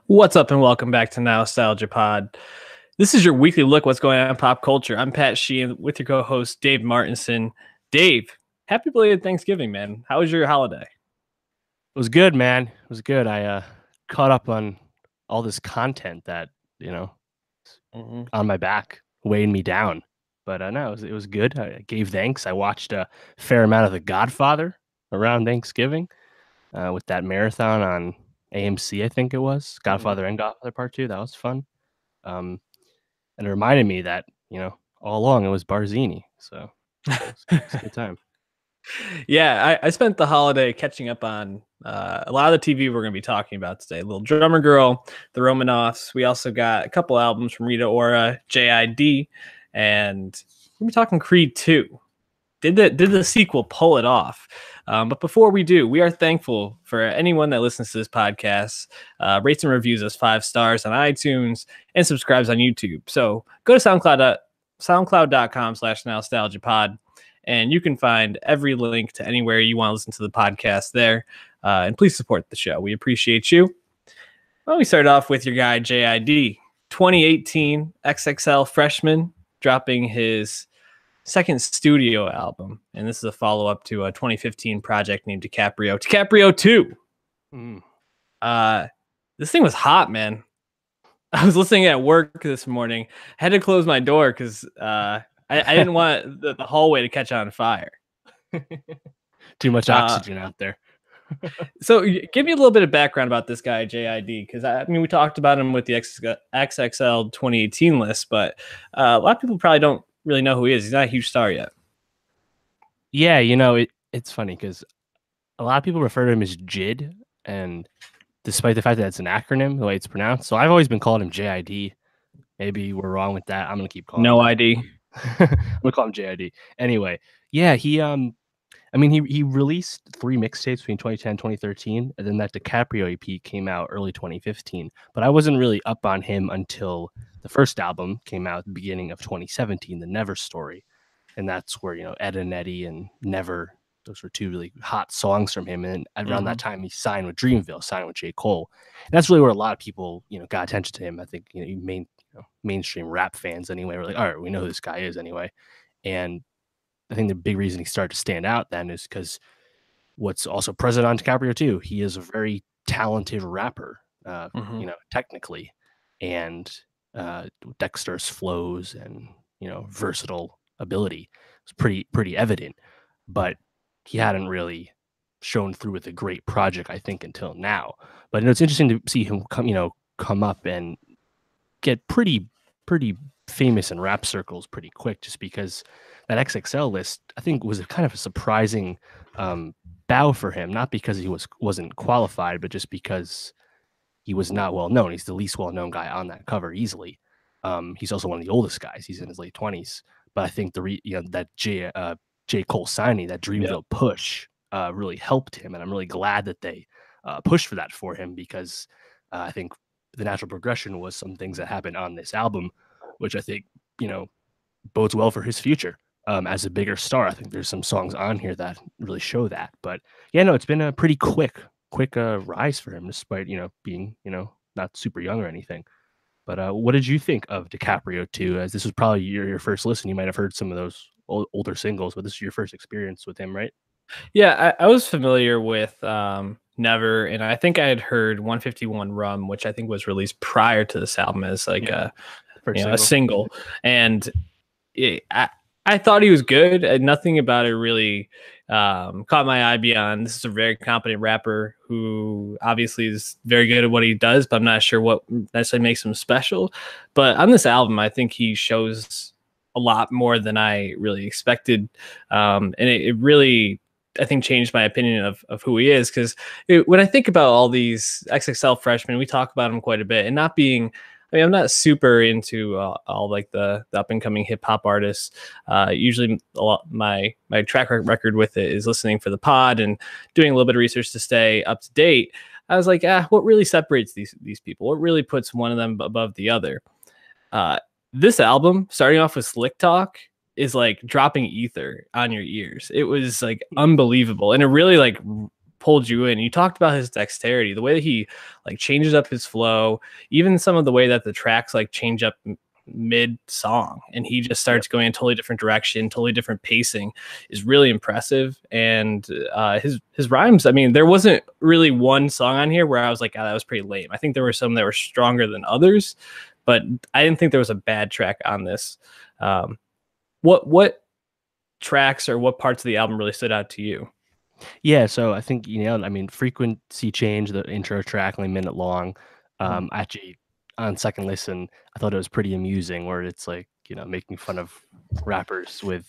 What's up and welcome back to Nowstalgia Pod. This is your weekly look what's going on in pop culture. I'm Pat Sheehan with your co-host Dave Martinson. Dave, happy belated Thanksgiving, man. How was your holiday? It was good, man. It was good. I caught up on all this content that, you know, on my back, weighing me down. But no, it was good. I gave thanks. I watched a fair amount of The Godfather around Thanksgiving with that marathon on AMC, I think it was. Godfather and Godfather Part 2. That was fun. And it reminded me that, all along it was Barzini. So it's a good time. Yeah, I spent the holiday catching up on a lot of the TV we're going to be talking about today. Little Drummer Girl, The Romanoffs. We also got a couple albums from Rita Ora, J.I.D., and we're talking Creed 2. Did the sequel pull it off? But before we do, we are thankful for anyone that listens to this podcast, rates and reviews us 5 stars on iTunes, and subscribes on YouTube. So go to soundcloud.com/nostalgiapod, and you can find every link to anywhere you want to listen to the podcast there. And please support the show. We appreciate you. Well, we start off with your guy, J.I.D. 2018 XXL freshman, dropping his second studio album, and this is a follow-up to a 2015 project named DiCaprio 2. This thing was hot, man. I was listening at work this morning. I had to close my door because I didn't want the hallway to catch on fire. Too much oxygen out there. So give me a little bit of background about this guy, J.I.D., because I mean, we talked about him with the XXL 2018 list, but a lot of people probably don't really know who he is. He's not a huge star yet. Yeah, it's funny because a lot of people refer to him as J.I.D, and despite the fact that it's an acronym, the way it's pronounced, so I've always been calling him J.I.D. Maybe we're wrong with that. I'm gonna keep calling No him ID. I'm gonna call him J.I.D. Anyway, yeah, he released 3 mixtapes between 2010 and 2013, and then that DiCaprio EP came out early 2015. But I wasn't really up on him until the first album came out at the beginning of 2017, The Never Story. And that's where, Ed and Eddie and Never, those were 2 really hot songs from him. And around that time, he signed with Dreamville, signed with J. Cole. And that's really where a lot of people, got attention to him. I think, mainstream rap fans anyway were like, all right, we know who this guy is anyway. And I think the big reason he started to stand out then is because what's also present on DiCaprio too, he is a very talented rapper, technically, and dexterous flows and versatile ability. It's pretty evident, but he hadn't really shown through with a great project, I think, until now. But it's interesting to see him come up and get pretty famous in rap circles pretty quick, just because that XXL list, I think, was a kind of a surprising bow for him, not because he wasn't qualified, but just because he was not well known. He's the least well known guy on that cover easily. He's also one of the oldest guys. He's in his late 20s. But I think that J. Cole signing, that Dreamville push, really helped him, and I'm really glad that they pushed for that for him, because I think the natural progression was some things that happened on this album, which I think bodes well for his future as a bigger star. I think there's some songs on here that really show that. But yeah, no, it's been a pretty quick rise for him, despite being not super young or anything. But what did you think of DiCaprio 2? As this was probably your first listen, you might have heard some of those older singles, but this is your first experience with him, right? Yeah, I was familiar with Never, and I think I had heard 151 Rum, which I think was released prior to this album as like a single. And I thought he was good. Nothing about it really caught my eye beyond this is a very competent rapper who obviously is very good at what he does, but I'm not sure what necessarily makes him special. But on this album, I think he shows a lot more than I really expected. And it really, I think, changed my opinion of who he is. Because when I think about all these XXL freshmen, we talk about them quite a bit, and not being, I mean, I'm not super into all like the up and coming hip hop artists. Usually, my track record with it is listening for the pod and doing a little bit of research to stay up to date. I was like, what really separates these people? What really puts one of them above the other? This album, starting off with Slick Talk, is like dropping ether on your ears. It was like unbelievable, and it really like pulled you in. You talked about his dexterity, the way that he like changes up his flow, even some of the way that the tracks like change up mid song and he just starts going in a totally different direction, totally different pacing is really impressive. And his rhymes, I mean, there wasn't really one song on here where I was like, oh, that was pretty lame. I think there were some that were stronger than others, but I didn't think there was a bad track on this. What tracks or what parts of the album really stood out to you? Yeah, so I think you know, I mean, frequency change, the intro track, only a minute long. Actually, on second listen, I thought it was pretty amusing, where it's like you know making fun of rappers with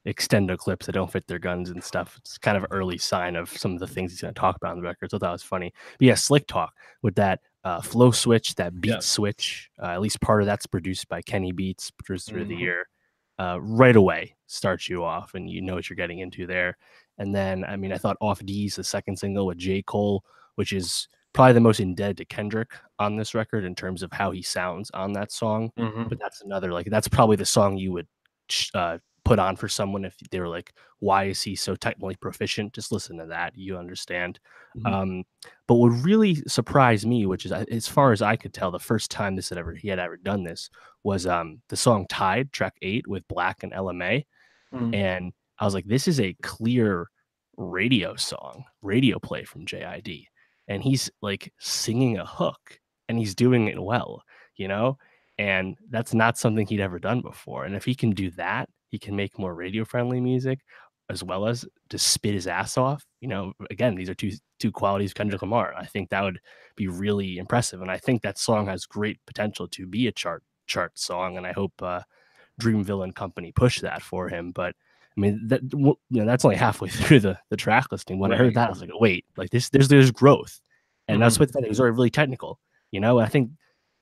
extendo clips that don't fit their guns and stuff. It's kind of an early sign of some of the things he's going to talk about on the record. So I thought it was funny. But yeah, Slick Talk with that flow switch, that beat switch. At least part of that's produced by Kenny Beats, producer of the year. Right away starts you off, and you know what you're getting into there. And then, I mean, I thought Off D's the second single with J. Cole, which is probably the most indebted to Kendrick on this record in terms of how he sounds on that song. But that's another, like, that's probably the song you would put on for someone if they were like, why is he so technically proficient? Just listen to that. You understand. But what really surprised me, which is as far as I could tell, the first time he had ever done this was the song Tide, track 8 with Black and LMA. And I was like, this is a clear radio song, radio play from J.I.D. And he's like singing a hook and he's doing it well, you know? And that's not something he'd ever done before. And if he can do that, he can make more radio friendly music as well as to spit his ass off. You know, again, these are two qualities of Kendrick Lamar. I think that would be really impressive. And I think that song has great potential to be a chart song. And I hope Dreamville and company push that for him. But I mean, that you know, that's only halfway through the track listing. When I heard that, I was like, wait, like there's growth, and that's what he's already really technical. You know, I think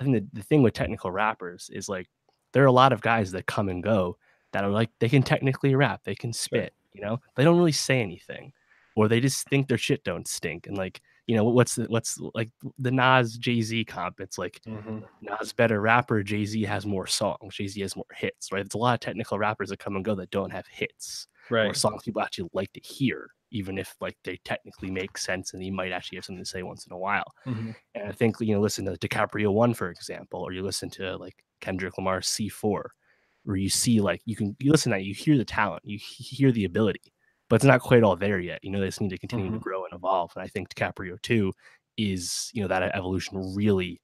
the thing with technical rappers is like there are a lot of guys that come and go that are like they can technically rap, they can spit, you know, they don't really say anything, or they just think their shit don't stink. And like, you know, what's like the Nas Jay-Z comp? It's like Nas better rapper, Jay-Z has more songs, Jay-Z has more hits, right? There's a lot of technical rappers that come and go that don't have hits or songs people actually like to hear, even if like they technically make sense and you might actually have something to say once in a while. And I think, you know, listen to DiCaprio 1, for example, or you listen to like Kendrick Lamar's C4, where you see like you listen to that, you hear the talent, you hear the ability, but it's not quite all there yet. You know, they just need to continue to grow and evolve. And I think DiCaprio 2 is, you know, that evolution really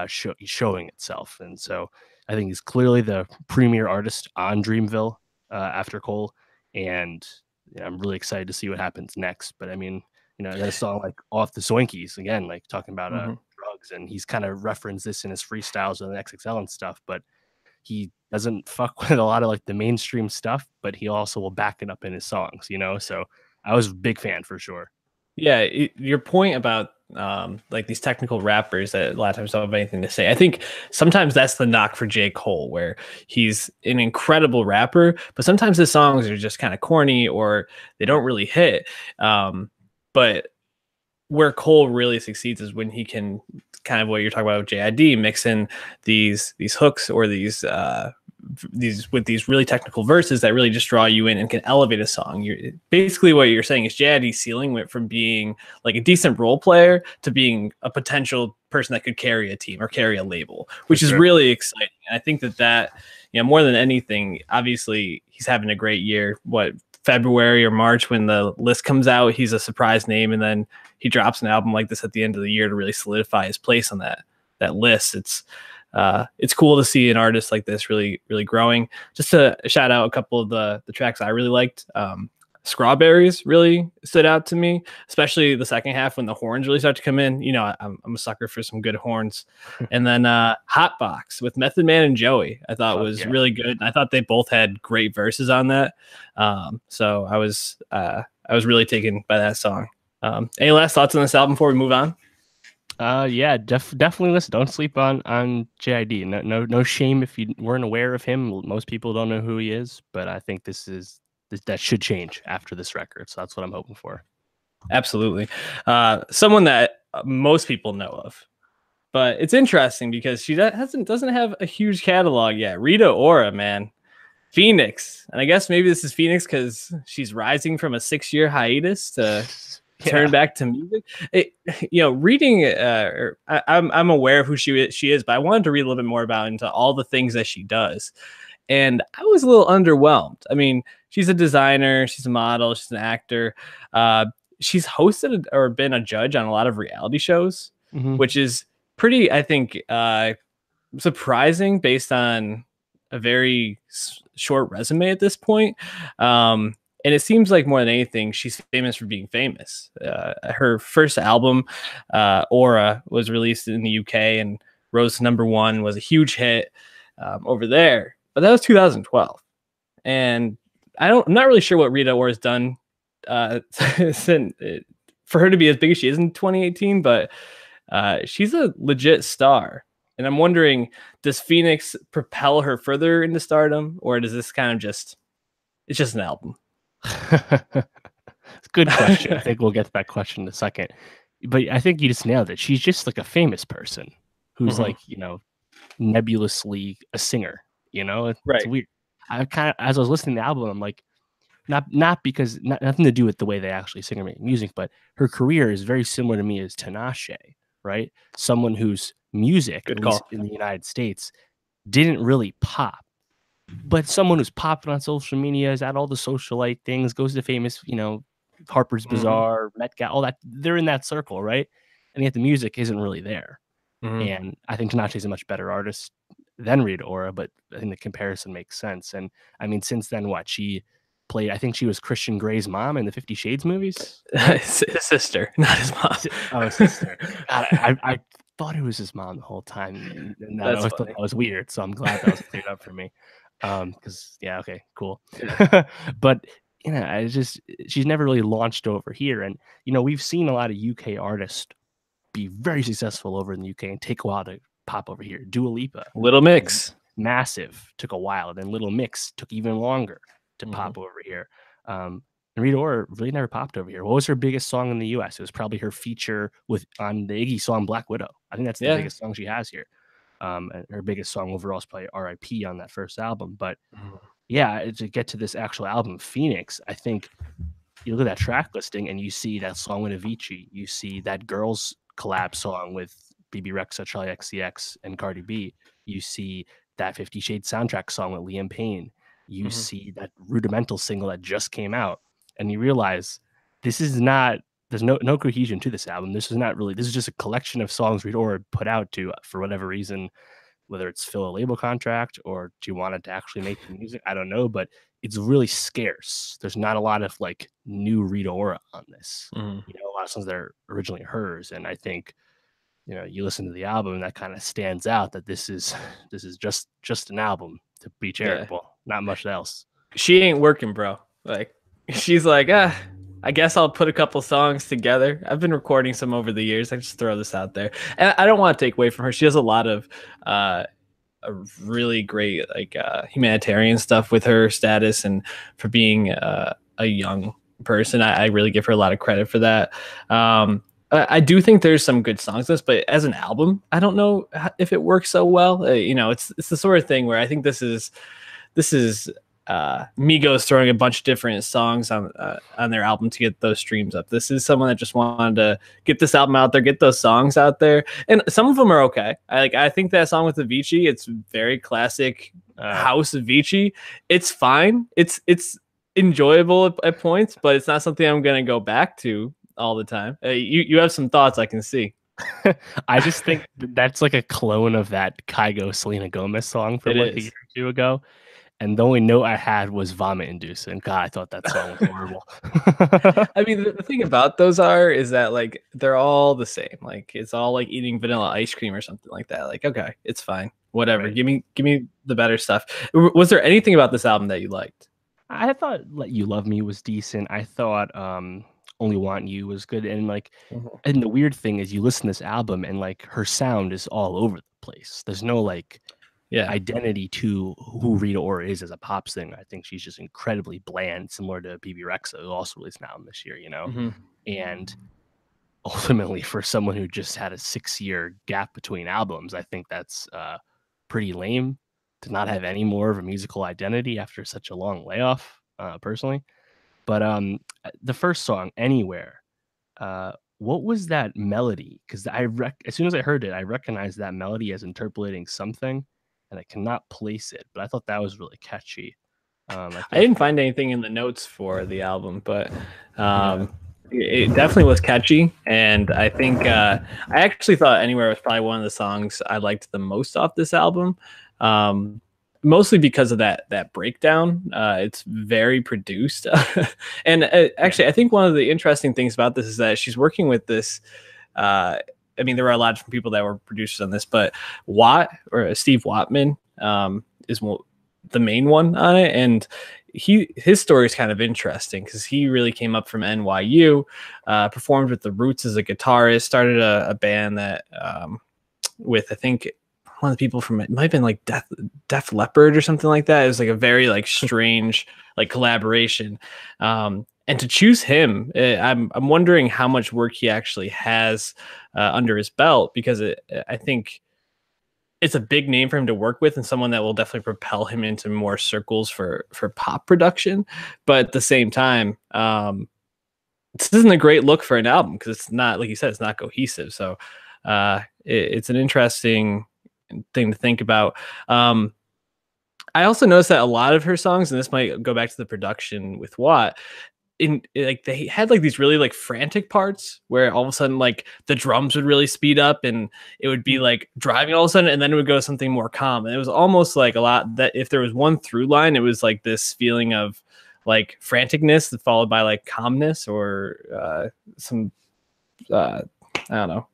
showing itself. And so I think he's clearly the premier artist on Dreamville after Cole. And you know, I'm really excited to see what happens next. But I mean, you know, I got a song like Off the Zoinkies, again, like talking about drugs. And he's kind of referenced this in his freestyles and XXL and stuff. But he doesn't fuck with a lot of like the mainstream stuff, but he also will back it up in his songs, you know? So I was a big fan for sure. Yeah, your point about like these technical rappers that a lot of times don't have anything to say. I think sometimes that's the knock for J. Cole, where he's an incredible rapper, but sometimes his songs are just kind of corny or they don't really hit. But where Cole really succeeds is when he can kind of what you're talking about with J.I.D. mix in these hooks or these with these really technical verses that really just draw you in and can elevate a song. You're basically what you're saying is J.I.D's ceiling went from being like a decent role player to being a potential person that could carry a team or carry a label, which is really exciting. And I think that you know, more than anything, obviously he's having a great year. What, February or March when the list comes out, he's a surprise name, and then he drops an album like this at the end of the year to really solidify his place on that list. It's cool to see an artist like this really growing. Just to shout out a couple of the tracks I really liked. Strawberries really stood out to me, especially the second half when the horns really start to come in. You know, I'm a sucker for some good horns. And then Hot Box with Method Man and Joey, I thought was really good. I thought they both had great verses on that. So I was really taken by that song. Any last thoughts on this album before we move on? Yeah, definitely listen. Don't sleep on J.I.D. No shame if you weren't aware of him. Most people don't know who he is, but I think that should change after this record. So that's what I'm hoping for. Absolutely. Someone that most people know of, but it's interesting because she doesn't have a huge catalog yet. Rita Ora, man, Phoenix. And I guess maybe this is Phoenix because she's rising from a 6-year hiatus to turn back to music. It, reading, I'm aware of who she is, but I wanted to read a little bit more about into all the things that she does, and I was a little underwhelmed. I mean, she's a designer, she's a model, she's an actor. Uh, she's hosted or been a judge on a lot of reality shows, Mm-hmm. which is pretty, I think, surprising based on a very short resume at this point. And it seems like more than anything, she's famous for being famous. Her first album, Aura, was released in the UK and rose to #1, was a huge hit over there. But that was 2012, and I'm not really sure what Rita Ora's done since, for her to be as big as she is in 2018, but she's a legit star. And I'm wondering, does Phoenix propel her further into stardom, or does this kind of it's just an album? Good question. I think we'll get to that question in a second. But I think you just nailed it. She's just like a famous person who's Mm-hmm. like, nebulously a singer. It's Right. weird. I kind of, as I was listening to the album, I'm like, not because nothing to do with the way they actually sing or make music, but her career is very similar to me as Tinashe, right? Someone whose music, at Good least call. in the United States, didn't really pop, but someone who's popping on social media, is at all the socialite things, goes to famous, Harper's Mm-hmm. Bazaar, Met Gala, all that. They're in that circle, right? And yet the music isn't really there. Mm-hmm. And I think Tinashe is a much better artist than Rita Ora, but I think the comparison makes sense. And I mean, since then, what she played, I think she was Christian Grey's mom in the 50 Shades movies, right? His sister, not his mom. Oh, sister. God, I thought it was his mom the whole time, and I That's always thought funny. that was weird. So I'm glad that was cleared up for me. Because yeah, okay, cool. Yeah. But I just she's never really launched over here, and we've seen a lot of UK artists be very successful over in the UK and take a while to pop over here. Dua Lipa, Little Mix. massive, took a while. Then Little Mix took even longer to Mm-hmm. pop over here. And Rita Ora really never popped over here. What was her biggest song in the US? It was probably her feature on the Iggy song Black Widow. I think that's the Yeah. biggest song she has here. And her biggest song overall is probably R.I.P. on that first album. But Mhm. yeah, to get to this actual album, Phoenix, I think you look at that track listing and you see that song with Avicii, you see that girls collab song with BB Rexa, Charlie XCX, and Cardi B. You see that 50 Shades soundtrack song with Liam Payne. You Mhm. see that Rudimental single that just came out, and you realize this is not. There's no cohesion to this album. This is not really. This is just a collection of songs Rita Ora put out to, for whatever reason, whether it's fill a label contract or do you want it to actually make the music, I don't know, but it's really scarce. There's not a lot of like new Rita Ora on this. Mhm. A lot of songs that are originally hers, and I think you listen to the album and that kind of stands out that this is just an album to be Yeah. charitable, not much else. She ain't working, bro. Like, she's like, I guess I'll put a couple songs together. I've been recording some over the years. I just throw this out there, and I don't want to take away from her. She has a lot of uh, a really great humanitarian stuff with her status and for being a young person. I really give her a lot of credit for that. I do think there's some good songs in this, but as an album, I don't know if it works so well. It's the sort of thing where I think this is Migos throwing a bunch of different songs on their album to get those streams up. This is someone that just wanted to get this album out there, get those songs out there, and some of them are okay. I think that song with Avicii, it's very classic house Avicii. It's fine. It's enjoyable at points, but it's not something I'm gonna go back to all the time. You have some thoughts I can see. I just think that's like a clone of that Kygo Selena Gomez song from It like a year is. or two ago. And the only note I had was vomit inducing. God, I thought that song was horrible. I mean, the thing about those is that like they're all the same. Like it's all like eating vanilla ice cream or something like that. Like okay, it's fine, whatever. Right. Give me the better stuff. Was there anything about this album that you liked? I thought Let You Love Me was decent. I thought Only Want You was good. And like, Mhm. and the weird thing is you listen to this album and like her sound is all over the place. There's no like Yeah. identity to who Rita Ora is as a pop singer. I think she's just incredibly bland, similar to BB Rexa, who also released an album this year. Hmm. And ultimately, for someone who just had a 6-year gap between albums, I think that's pretty lame to not have any more of a musical identity after such a long layoff, personally. But the first song, Anywhere, What was that melody? Because as soon as I heard it, I recognized that melody as interpolating something, and I cannot place it. But I thought that was really catchy. I I feel didn't find anything in the notes for the album, but yeah. it definitely was catchy. And I think I actually thought Anywhere was probably one of the songs I liked the most off this album. Um, Mostly because of that breakdown. It's very produced, and actually, I think one of the interesting things about this is that she's working with this. I mean, there were a lot of different people that were producers on this, but Watt or Steve Wattman is the main one on it, and his story is kind of interesting because he really came up from NYU, performed with the Roots as a guitarist, started a band that with I think one of the people from it might have been like Def Leppard or something like that. It was like a very like strange like collaboration. And to choose him, I'm wondering how much work he actually has under his belt because I think it's a big name for him to work with and someone that will definitely propel him into more circles for pop production. But at the same time, this isn't a great look for an album because it's not, like you said, it's not cohesive. So it's an interesting thing to think about. I also noticed that a lot of her songs, and this might go back to the production with Watt, in like they had like these really like frantic parts where all of a sudden like the drums would really speed up and it would be like driving all of a sudden and then it would go to something more calm. And it was almost like a lot that if there was one through line, it was like this feeling of like franticness followed by like calmness or some I don't know,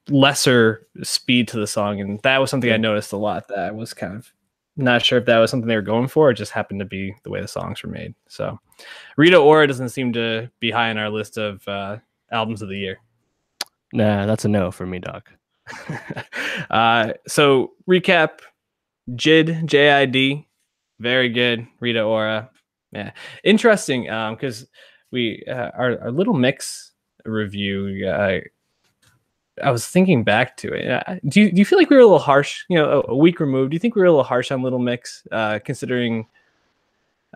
lesser speed to the song. And that was something I noticed a lot that I was kind of not sure if that was something they were going for. It just happened to be the way the songs were made. So Rita Ora doesn't seem to be high on our list of albums of the year. Nah, that's a no for me, Doc. So recap: J.I.D, J.I.D, very good. Rita Ora, yeah, interesting. Because we our little mix review. I was thinking back to it. Do you feel like we were a little harsh? You know, a week removed. Do you think we were a little harsh on Little Mix, considering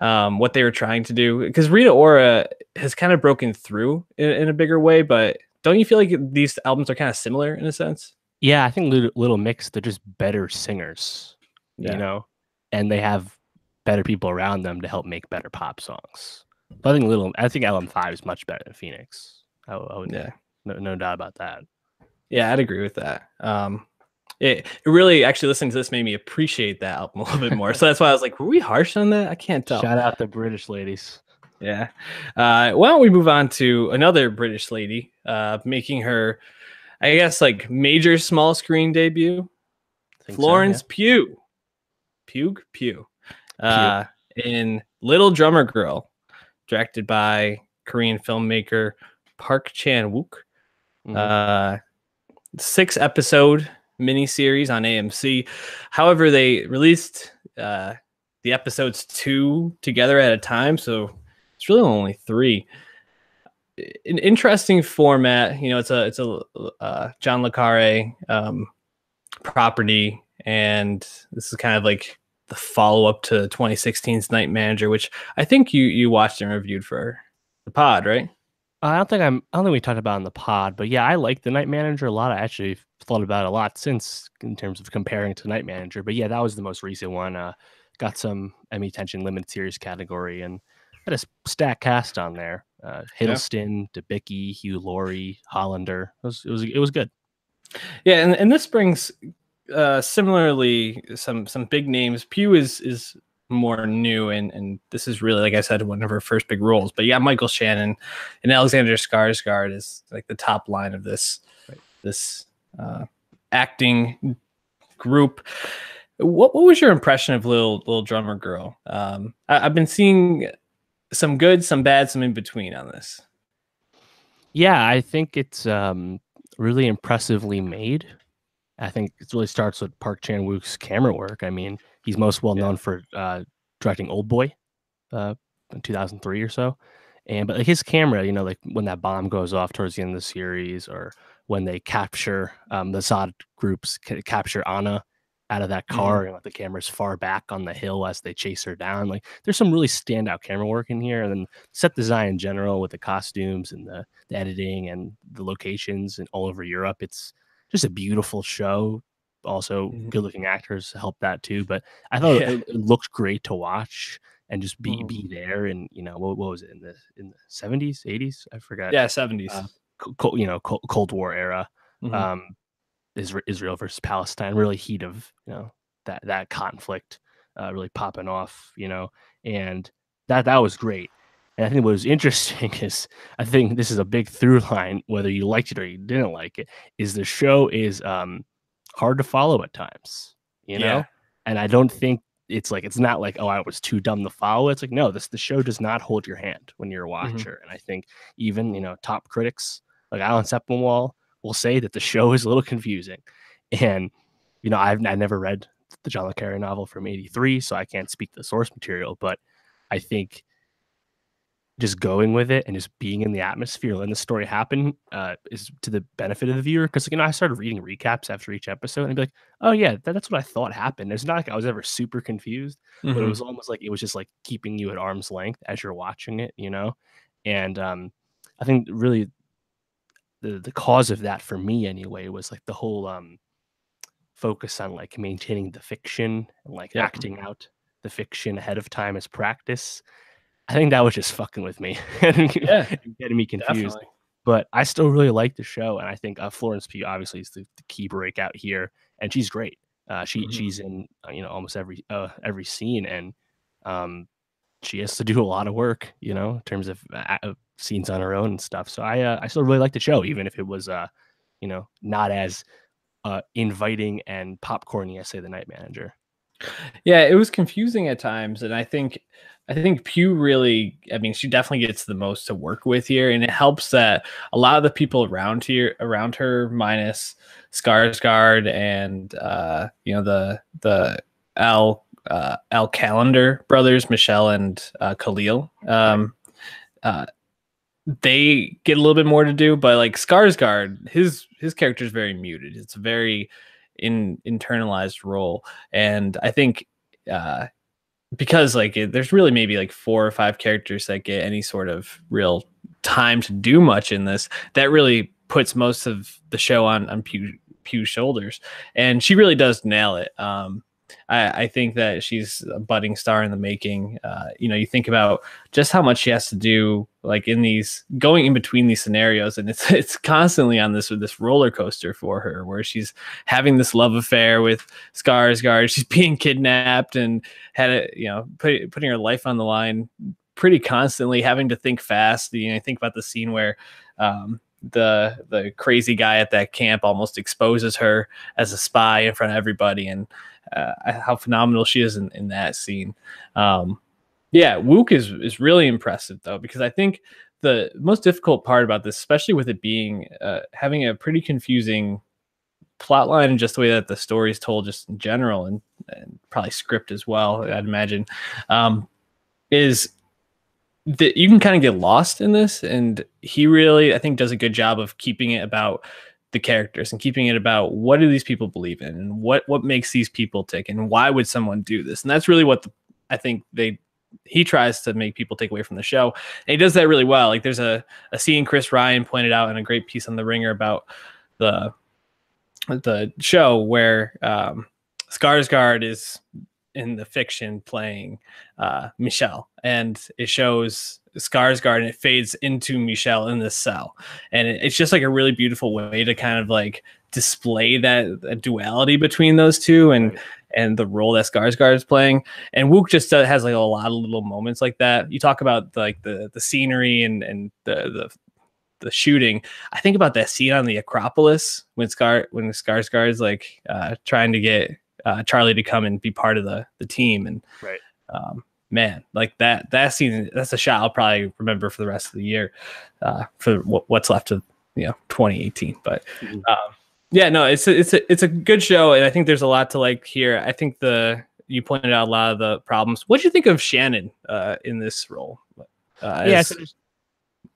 what they were trying to do? Because Rita Ora has kind of broken through in a bigger way, but don't you feel like these albums are kind of similar in a sense? Yeah, I think Little Mix, they're just better singers, you Yeah, know, and they have better people around them to help make better pop songs. But I think Album 5 is much better than Phoenix. I would, yeah, no doubt about that. yeah. I'd agree with that. It really actually listening to this made me appreciate that album a little bit more. So that's why I was like, were we harsh on that? I can't tell. Shout out the British ladies. Yeah. Why don't we move on to another British lady, making her, I guess, like major small screen debut? Florence Pugh. Pugh. In Little Drummer Girl, directed by Korean filmmaker Park Chan-wook. 6-episode miniseries on AMC. However, they released the episodes 2 together at a time, so it's really only 3. An interesting format. You know, it's a John le Carre property, and this is kind of like the follow up to 2016's Night Manager, which I think you watched and reviewed for the pod, right? I don't think we talked about it on the pod, but yeah, I like the Night Manager a lot. I actually thought about it a lot since in terms of comparing to Night Manager. But yeah, that was the most recent one. Got some Emmy Tension limited series category and had a stack cast on there. Hiddleston, Debicki, Hugh Laurie, Hollander. It was good. Yeah, and this brings similarly some big names. Pugh is more new, and this is really, like I said, one of her first big roles. But yeah, Michael Shannon and Alexander Skarsgård is like the top line of this acting group. What was your impression of Little Drummer Girl? I've been seeing some good, some bad, some in between on this. Yeah, I think it's really impressively made. I think it really starts with Park Chan-wook's camera work. I mean, he's most well known for directing Old Boy in 2003 or so. But like his camera, you know, like when that bomb goes off towards the end of the series, or when they capture the Assad groups capture Anna, out of that Mhm. car, and like the camera's far back on the hill as they chase her down. Like there's some really standout camera work in here, and then set design in general with the costumes and the editing and the locations and all over Europe. It's just a beautiful show. Also, Mhm. good looking actors help that too. But I thought Yeah. it looked great to watch and just Mhm. be there. And what was it in the 70s, 80s? I forgot. Yeah, 70s. Cold War era. Mhm. Um, Israel versus Palestine, really heat of that conflict, really popping off, and that was great. And I think what was interesting is I think this is a big through line, whether you liked it or you didn't like it, is the show is hard to follow at times, Yeah. and I don't think it's not like, oh, I was too dumb to follow. It's like, no, the show does not hold your hand when you're a Mhm. watcher. And I think even top critics like Alan Sepinwall will say that the show is a little confusing. And I never read the John le Carre novel from '83, so I can't speak to the source material. But I think just going with it and just being in the atmosphere, letting the story happen, is to the benefit of the viewer. Because I started reading recaps after each episode, and I'd be like, "Oh yeah, that's what I thought happened." It's not like I was ever super confused, but it Mhm. was almost like it was just like keeping you at arm's length as you're watching it. And I think really the cause of that for me anyway was like the whole focus on like maintaining the fiction and like Yep. acting out the fiction ahead of time as practice. I think that was just fucking with me and Yeah, getting me confused. definitely. But I still really like the show, and I think Florence Pugh obviously is the key breakout here, and she's great. Mhm. She's in almost every scene, and um, she has to do a lot of work, in terms of scenes on her own and stuff. So I still really like the show, even if it was not as inviting and popcorny as say the Night Manager. Yeah, it was confusing at times, and I think Pew really, I mean, she definitely gets the most to work with here, and it helps that a lot of the people around her, minus Skarsgård and the Al Calendar brothers, Michelle and Khalil. Right. Uh, they get a little bit more to do, but like Skarsgård, his character is very muted. It's a very internalized role, and I think uh, because there's really maybe like 4 or 5 characters that get any sort of real time to do much in this. That really puts most of the show on Pew's shoulders, and she really does nail it. I think that she's a budding star in the making. You think about just how much she has to do, like in these going in between these scenarios, and it's constantly on this roller coaster for her, where she's having this love affair with Skarsgård, she's being kidnapped and had it, putting her life on the line pretty constantly, having to think fast. Think about the scene where the crazy guy at that camp almost exposes her as a spy in front of everybody, and how phenomenal she is in that scene. Yeah, Wook is really impressive though, because I think the most difficult part about this, especially with it being having a pretty confusing plot line and just the way that the story is told, just in general, and probably script as well, I'd imagine, is that you can kind of get lost in this. And he really, I think, does a good job of keeping it about the characters and keeping it about what do these people believe in and what makes these people tick and why would someone do this. And that's really what I think he tries to make people take away from the show. And he does that really well. Like there's a scene Chris Ryan pointed out in a great piece on The Ringer about the show where Skarsgård is in the fiction playing Michelle, and it shows Skarsgård and it fades into Michelle in this cell, and it's just like a really beautiful way to kind of like display that duality between those two, Right. and the role that Skarsgård is playing. And Wook just has like a lot of little moments like that. You talk about like the scenery and the shooting. I think about that scene on the Acropolis when Skarsgård is like trying to get Charlie to come and be part of the team, and Right. man, like that scene, that's a shot I'll probably remember for the rest of the year, for what's left of 2018. But Mhm. yeah, no, it's a good show, and I think there's a lot to like here. I think you pointed out a lot of the problems. What do you think of Shannon in this role Yeah. as So yeah,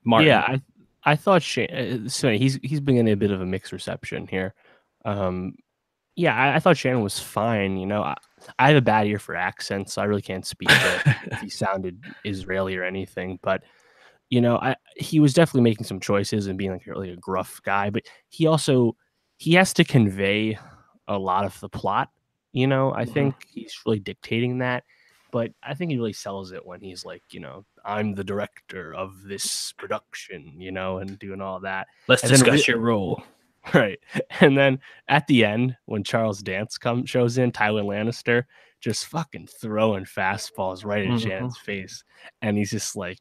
Martin? I thought so he's been getting a bit of a mixed reception here. Um, Yeah, I thought Shannon was fine. I have a bad ear for accents, so I really can't speak to if he sounded Israeli or anything. But he was definitely making some choices and being like really a gruff guy. But he has to convey a lot of the plot. I Mhm. think he's really dictating that. But I think he really sells it when he's like, I'm the director of this production, and doing all that. Let's And then discuss your role. right. And then at the end, when Charles Dance shows in, Tywin Lannister just fucking throwing fastballs right in Mhm. Shannon's face. And he's just like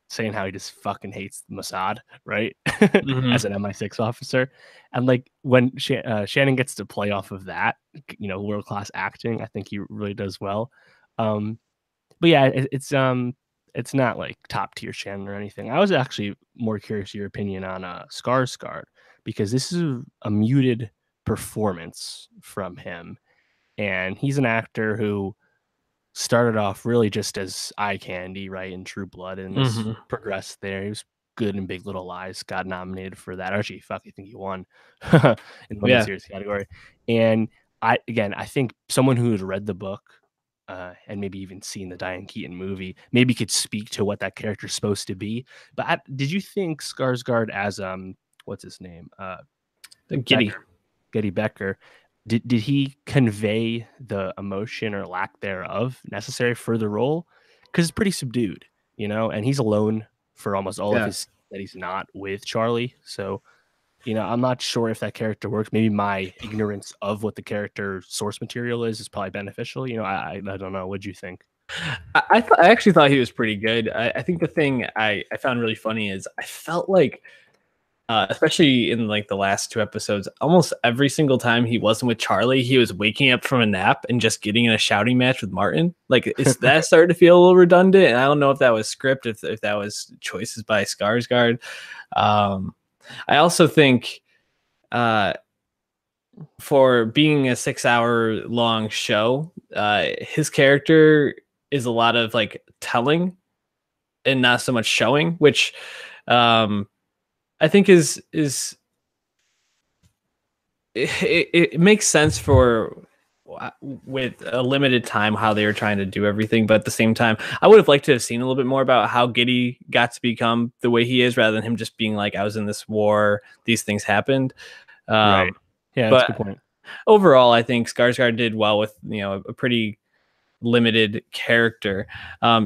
saying how he just fucking hates Mossad, right? Mhm. As an MI6 officer. And like when Shannon gets to play off of that, world class acting, I think he really does well. Um, but yeah, it's not like top tier Shannon or anything. I was actually more curious your opinion on Skarsgård because this is a muted performance from him, and he's an actor who started off really just as eye candy, right, in True Blood, and has Mhm. progressed there. He was good in Big Little Lies, got nominated for that. Actually, fuck, I think he won in the limited Yeah. series category. And I think someone who has read the book and maybe even seen the Diane Keaton movie maybe could speak to what that character's supposed to be. But did you think Skarsgård as what's his name Giddy. Becker, Getty Becker, did he convey the emotion or lack thereof necessary for the role? Because it's pretty subdued, and he's alone for almost all of Yeah. his that he's not with Charlie. So, I'm not sure if that character works. Maybe my ignorance of what the character source material is probably beneficial. I don't know. What'd you think? I actually thought he was pretty good. I think the thing I found really funny is I felt like especially in like the last two episodes, almost every single time he wasn't with Charlie, he was waking up from a nap and just getting in a shouting match with Martin. Like, is that starting to feel a little redundant? And I don't know if that was script, if that was choices by Skarsgård. Um, I also think uh, for being a 6 hour long show, his character is a lot of like telling and not so much showing, which um, I think is it makes sense for with a limited time how they were trying to do everything, but at the same time I would have liked to have seen a little bit more about how Giddy got to become the way he is rather than him just being like, I was in this war, these things happened. Right. Yeah, that's a good But point. overall I think Skarsgård did well with a pretty limited character.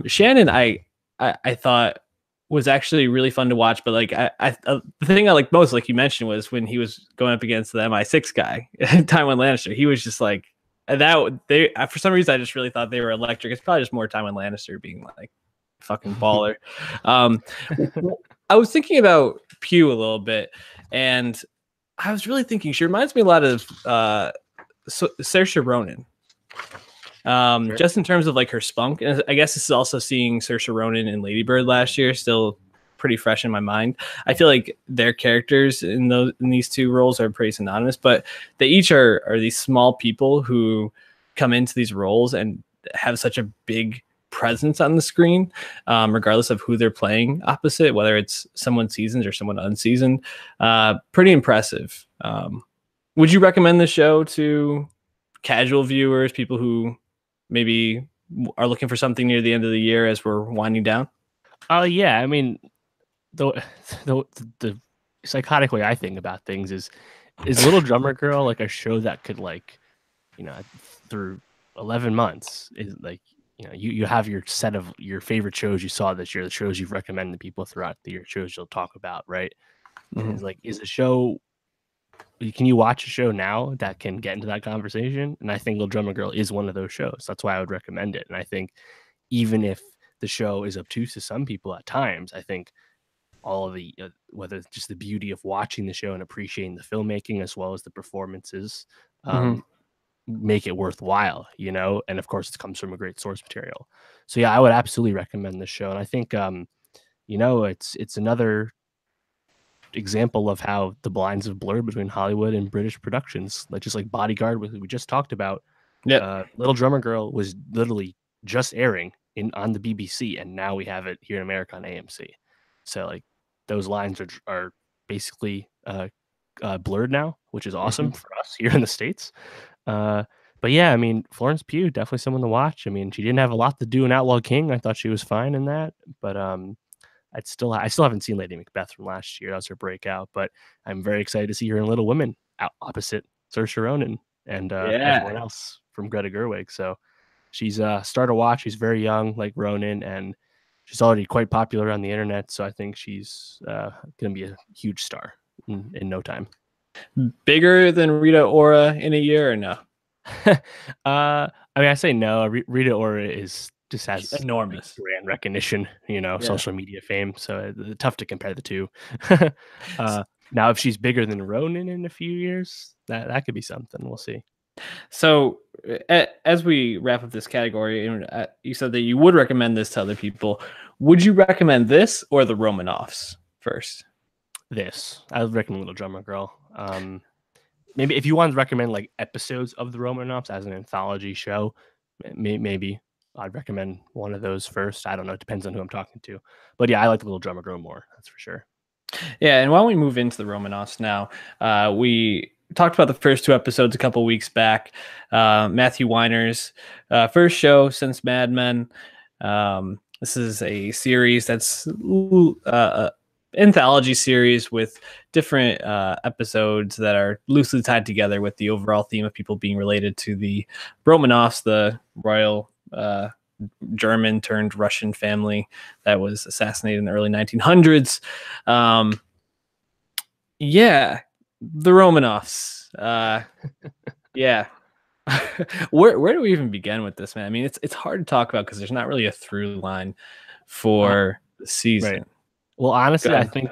Shannon, I thought was actually really fun to watch, but like the thing I like most, like you mentioned, was when he was going up against the MI6 guy, Tywin Lannister. He was just like that. They for some reason I just really thought they were electric. It's probably just more Tywin Lannister being like fucking baller. Um, I was thinking about Pew a little bit, and I was really thinking she reminds me a lot of Saoirse Ronan, Sure. just in terms of like her spunk. And I guess this is also seeing Saoirse Ronan in Lady Bird last year, still pretty fresh in my mind. I feel like their characters in these two roles are pretty synonymous, but they each are these small people who come into these roles and have such a big presence on the screen, regardless of who they're playing opposite, whether it's someone seasoned or someone unseasoned. Pretty impressive. Would you recommend the show to casual viewers, people who maybe are looking for something near the end of the year as we're winding down? Oh yeah, I mean, the the the psychotic way I think about things is Little Drummer Girl like a show that could like, you know, through 11 months is like, you have your set of your favorite shows you saw this year, the shows you've recommended to people throughout the year, shows you'll talk about, right? And Mm-hmm. it's like, is a show can you watch a show now that can get into that conversation? And I think Little Drummer Girl is one of those shows. That's why I would recommend it. And I think even if the show is obtuse to some people at times, I think all of the whether it's just the beauty of watching the show and appreciating the filmmaking as well as the performances Mm-hmm. um, make it worthwhile, and of course it comes from a great source material. So yeah, I would absolutely recommend this show. And I think it's another example of how the lines have blurred between Hollywood and British productions, like just like Bodyguard, we just talked about. Yep. Little Drummer Girl was literally just airing in on the BBC, and now we have it here in America on AMC. So like those lines are basically blurred now. which is awesome for us here in the States. But yeah, I mean, Florence Pugh, definitely someone to watch. I mean, she didn't have a lot to do in Outlaw King. I thought she was fine in that, but I still haven't seen Lady Macbeth from last year. That was her breakout, but I'm very excited to see her in Little Women out opposite Saoirse Ronan and Yeah. everyone else from Greta Gerwig. So she's star to watch. She's very young, like Ronan, and she's already quite popular on the internet. So I think she's going to be a huge star in no time. Bigger than Rita Ora in a year or no? I mean, I say no. Rita Ora is just has like Enormous. brand recognition, Yeah. social media fame. So tough to compare the two. Now, if she's bigger than Ronan in a few years, that could be something. We'll see. So, as we wrap up this category, you said that you would recommend this to other people. Would you recommend this or the Romanoffs first? This I would recommend Little Drummer Girl. Maybe if you want to recommend like episodes of the Romanoffs as an anthology show, maybe I'd recommend one of those first. I don't know. It depends on who I'm talking to. But yeah, I like the Little Drummer Girl more. That's for sure. Yeah, and why don't we move into the Romanoffs now? We talked about the first two episodes a couple weeks back. Matthew Weiner's first show since Mad Men. This is a series that's anthology series with different episodes that are loosely tied together with the overall theme of people being related to the Romanovs, the royal German turned Russian family that was assassinated in the early 1900s. Yeah, the Romanovs. Yeah. Where do we even begin with this, man? I mean, it's hard to talk about because there's not really a through line for the season. Right. Well, honestly, I think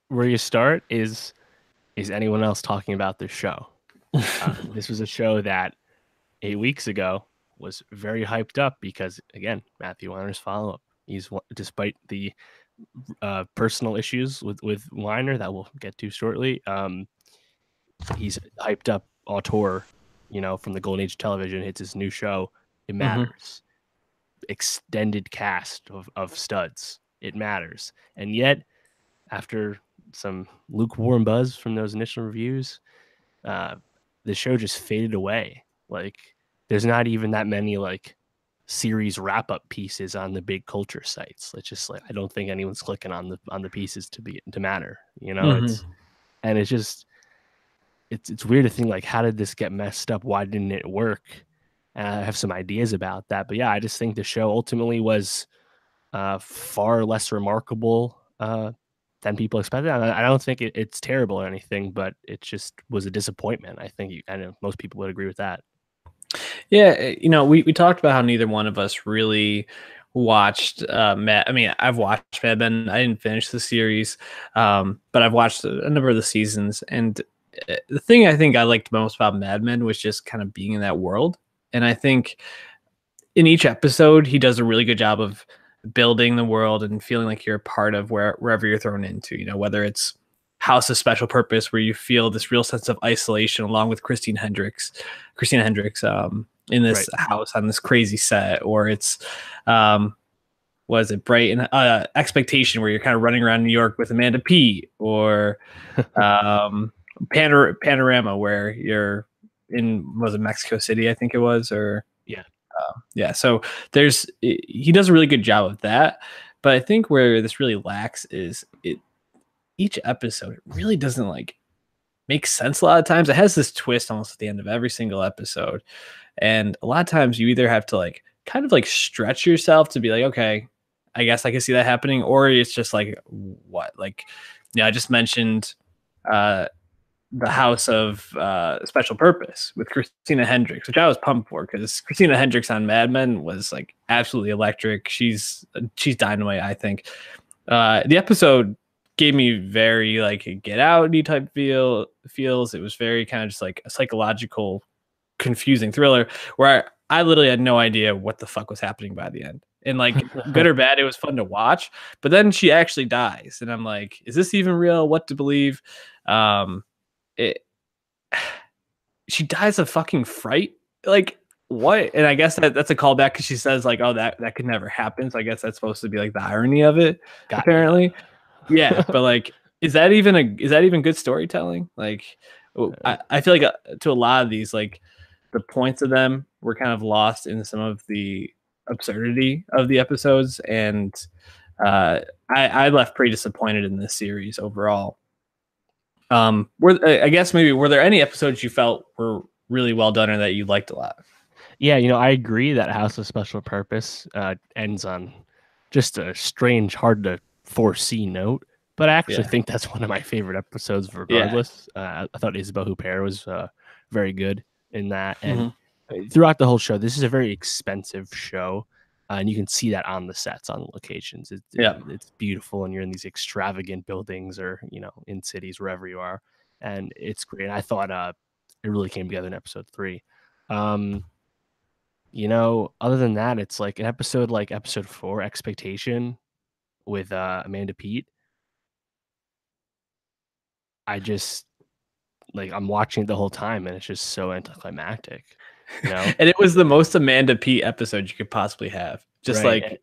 where you start is anyone else talking about this show? This was a show that 8 weeks ago was very hyped up because, again, Matthew Weiner's follow up. He's, despite the personal issues with Weiner that we'll get to shortly, he's hyped up auteur, from the golden age of television. It's his new show. It matters. Extended cast of studs. It matters. And yet, after some lukewarm buzz from those initial reviews, the show just faded away. Like, there's not even that many like series wrap up pieces on the big culture sites. It's just like I don't think anyone's clicking on the pieces to matter. It's just it's weird to think like how did this get messed up? Why didn't it work? And I have some ideas about that, but yeah, I just think the show ultimately was far less remarkable than people expected. I don't think it's terrible or anything, but it just was a disappointment. I think I know most people would agree with that. Yeah, we talked about how neither one of us really watched Mad. I mean, I've watched Mad Men. I didn't finish the series, but I've watched a number of the seasons. And the thing I think I liked most about Mad Men was just kind of being in that world. And I think in each episode, he does a really good job of building the world and feeling like you're a part of wherever you're thrown into. Whether it's House of Special Purpose, where you feel this real sense of isolation, along with Christina Hendricks, in this house on this crazy set, or it's was it Bright and Expectation, where you're kind of running around New York with Amanda P, or Panorama, where you're was it Mexico City, I think it was, or yeah. So he does a really good job of that, but I think where this really lacks is each episode really doesn't like make sense a lot of times. It has this twist almost at the end of every single episode, and a lot of times you either have to like kind of like stretch yourself to be like, okay, I guess I can see that happening, or it's just like what, like, I just mentioned the House of Special Purpose with Christina Hendricks, which I was pumped for because Christina Hendricks on Mad Men was like absolutely electric. She's dynamite, I think. The episode gave me very like a Get Out-y type feels. It was very kind of just like a psychological, confusing thriller where I literally had no idea what the fuck was happening by the end. And like good or bad, it was fun to watch. But then she actually dies, and I'm like, is this even real? What to believe? She dies of fucking fright. Like what? And I guess that's a callback because she says like, oh, that could never happen. So I guess that's supposed to be like the irony of it, apparently. Yeah, but like, is that even good storytelling? Like, I feel like to a lot of these, like the points of them were kind of lost in some of the absurdity of the episodes, and I left pretty disappointed in this series overall. I guess maybe were there any episodes you felt were really well done or that you liked a lot? Yeah, I agree that House of Special Purpose ends on just a strange, hard to foresee note. But I actually Yeah. think that's one of my favorite episodes, Yeah. regardless. I thought Isabelle Huppert was very good in that. And Mm-hmm. throughout the whole show, this is a very expensive show. And you can see that on the sets, on the locations. Yeah. It's beautiful, and you're in these extravagant buildings or, in cities, wherever you are. And it's great. And I thought it really came together in episode 3. Other than that, it's like an episode like episode 4, Expectation, with Amanda Peet. I just like I'm watching it the whole time, and it's just so anticlimactic, And it was the most Amanda P episode you could possibly have. Just right? like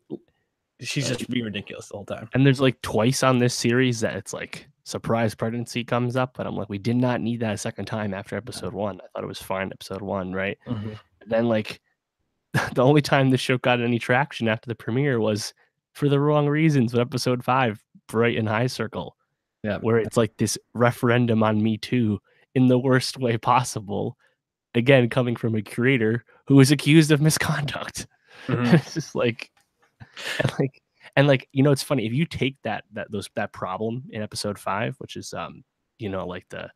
she's just being ridiculous the whole time. And there's like twice on this series that it's like surprise pregnancy comes up, but I'm like, we did not need that a second time after episode 1. I thought it was fine episode 1, right? Mm-hmm. And then like the only time the show got any traction after the premiere was for the wrong reasons with episode 5, Bright and High Circle. Yeah. Where it's like this referendum on Me Too in the worst way possible. Again, coming from a creator who is accused of misconduct. Mm-hmm. It's just like, and it's funny if you take that problem in episode 5, which is like the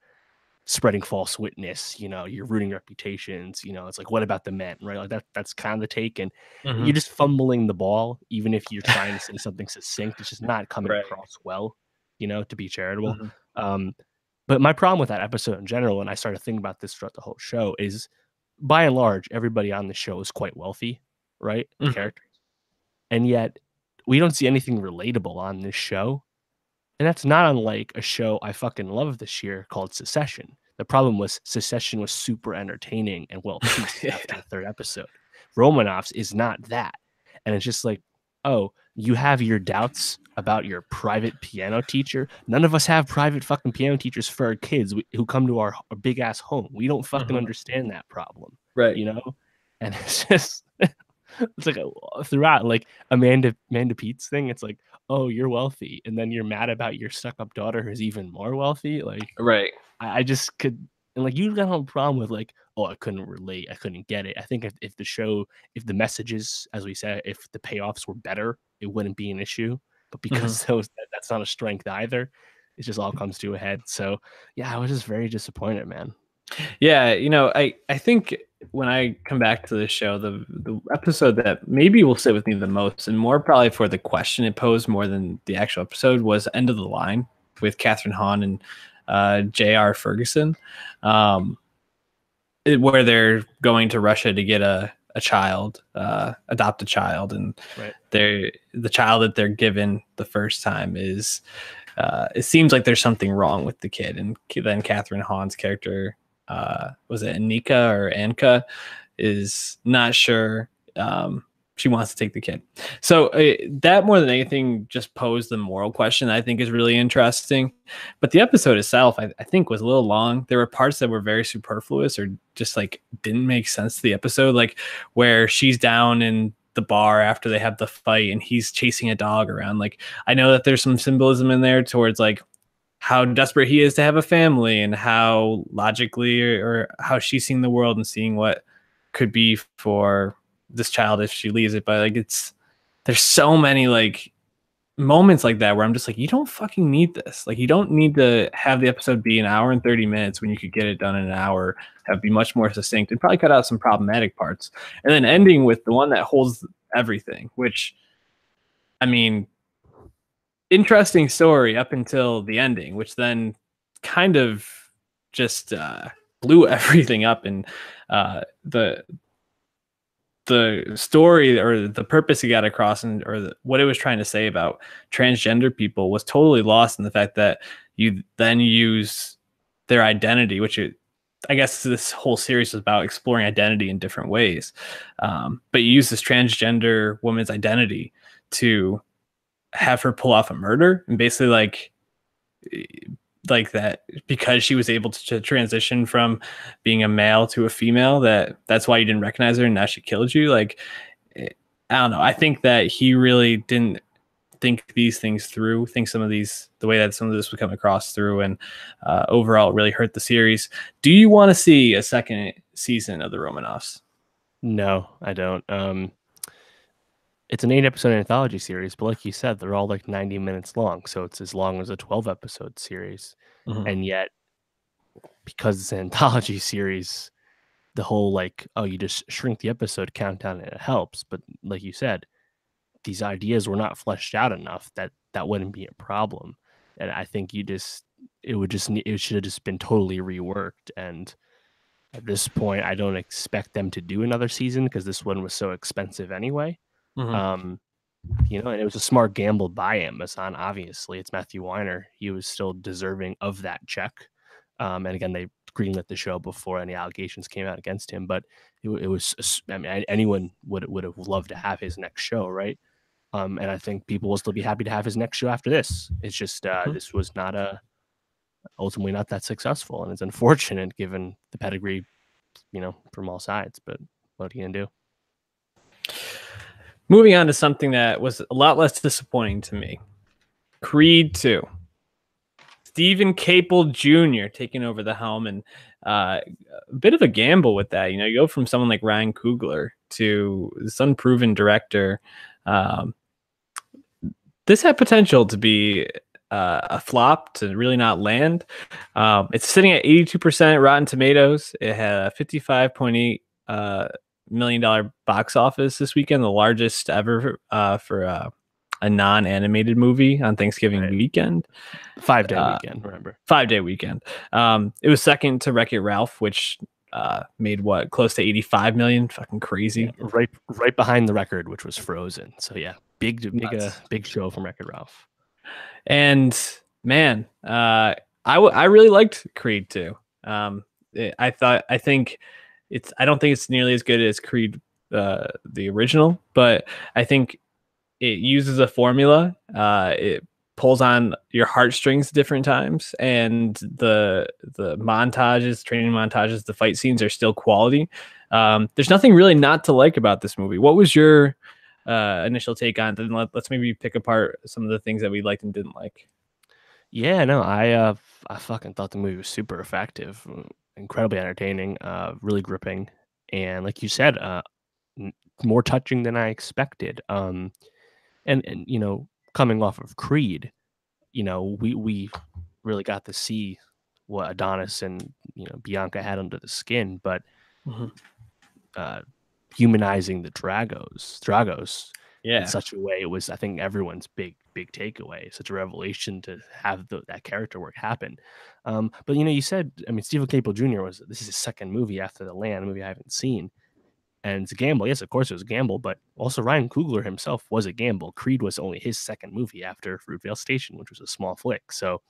spreading false witness, you're rooting reputations, it's like, what about the men, right? Like that's kind of the take, and Mm-hmm. you're just fumbling the ball, even if you're trying to say something succinct. It's just not coming Right. across well, to be charitable. Mm-hmm. But my problem with that episode in general, and I started thinking about this throughout the whole show, is by and large, everybody on the show is quite wealthy, right? The Mm-hmm. characters. And yet we don't see anything relatable on this show. And that's not unlike a show I fucking love this year called Succession. The problem was Succession was super entertaining and well paced after the 3rd episode. Romanoffs is not that. And it's just like, oh, you have your doubts about your private piano teacher. None of us have private fucking piano teachers for our kids who come to our big ass home. We don't fucking Mm-hmm. understand that problem, Right. And it's just, it's like throughout, like Amanda Peet's thing. It's like, oh, you're wealthy, and then you're mad about your stuck up daughter who's even more wealthy. Like, Right. I just could, and like you don't have a problem with like, oh, I couldn't relate, I couldn't get it. I think if the show, if the messages, as we said, if the payoffs were better, it wouldn't be an issue. But because Mm-hmm. that's not a strength either, it just all comes to a head. So yeah, I was just very disappointed, man. Yeah, I think when I come back to this show, the episode that maybe will sit with me the most, and more probably for the question it posed more than the actual episode, was End of the Line with Catherine Hahn and J.R. Ferguson, where they're going to Russia to get a child, adopt a child, and Right. the child that they're given the first time is, it seems like there's something wrong with the kid, and then Catherine Hahn's character, was it Anika or Anka, is not sure. She wants to take the kid. So that more than anything just posed the moral question that I think is really interesting. But the episode itself, I think, was a little long. There were parts that were very superfluous or just like didn't make sense to the episode, like where she's down in the bar after they have the fight and he's chasing a dog around. Like, I know that there's some symbolism in there towards like how desperate he is to have a family and how logically or how she's seeing the world and seeing what could be for this child if she leaves it. But like, there's so many like moments like that where I'm just like, you don't fucking need this. Like, you don't need to have the episode be an hour and 30 minutes when you could get it done in an hour, have be much more succinct and probably cut out some problematic parts. And then ending with the one that holds everything, which, I mean, interesting story up until the ending, which then kind of just blew everything up. And the story or the purpose he got across, and what it was trying to say about transgender people was totally lost in the fact that you then use their identity, which I guess this whole series is about exploring identity in different ways. But you use this transgender woman's identity to have her pull off a murder and basically like like that because she was able to transition from being a male to a female, that's why you didn't recognize her and now she killed you. Like, I don't know. I think that he really didn't think these things through, think some of these, the way that some of this would come across through, and overall really hurt the series. Do you want to see a second season of the Romanovs? No, I don't. It's an 8-episode anthology series, but like you said, they're all like 90 minutes long. So it's as long as a 12-episode series. Mm-hmm. And yet, because it's an anthology series, the whole like, oh, you just shrink the episode countdown and it helps. But like you said, these ideas were not fleshed out enough that that wouldn't be a problem. And I think it should have just been totally reworked. And at this point, I don't expect them to do another season because this one was so expensive anyway. Mm-hmm. And it was a smart gamble by Amazon. Obviously, it's Matthew Weiner. He was still deserving of that check. And again, they greenlit the show before any allegations came out against him. But it was, I mean, anyone would have loved to have his next show, right? And I think people will still be happy to have his next show after this. It's just this was ultimately not that successful, and it's unfortunate given the pedigree, from all sides. But what are you gonna do? Moving on to something that was a lot less disappointing to me. Creed 2. Stephen Caple Jr. taking over the helm, and a bit of a gamble with that. You go from someone like Ryan Coogler to this unproven director. This had potential to be a flop, to really not land. It's sitting at 82% Rotten Tomatoes. It had a $55.8 million box office this weekend, the largest ever for a non-animated movie on Thanksgiving weekend. 5-day weekend, remember? 5-day weekend. It was second to Wreck-It Ralph, which made close to 85 million. Fucking crazy. Yeah, right behind the record, which was Frozen. So yeah, big show from Wreck-It Ralph. And man, I really liked Creed 2. I think I don't think it's nearly as good as Creed the original, but I think it uses a formula. It pulls on your heartstrings at different times, and the montages, training montages, the fight scenes are still quality. There's nothing really not to like about this movie. What was your initial take on it? Then let's maybe pick apart some of the things that we liked and didn't like. Yeah, no, I fucking thought the movie was super effective, incredibly entertaining, really gripping, and like you said, more touching than I expected. And coming off of Creed, we really got to see what Adonis and Bianca had under the skin, but humanizing the Dragos in such a way, it was, I think, everyone's big takeaway. Such a revelation to have that character work happen. But you said, I mean, Stephen Caple Jr. this is his second movie after The Land, a movie I haven't seen. And it's a gamble. Yes, of course it was a gamble, but also Ryan Coogler himself was a gamble. Creed was only his second movie after Fruitvale Station, which was a small flick. So,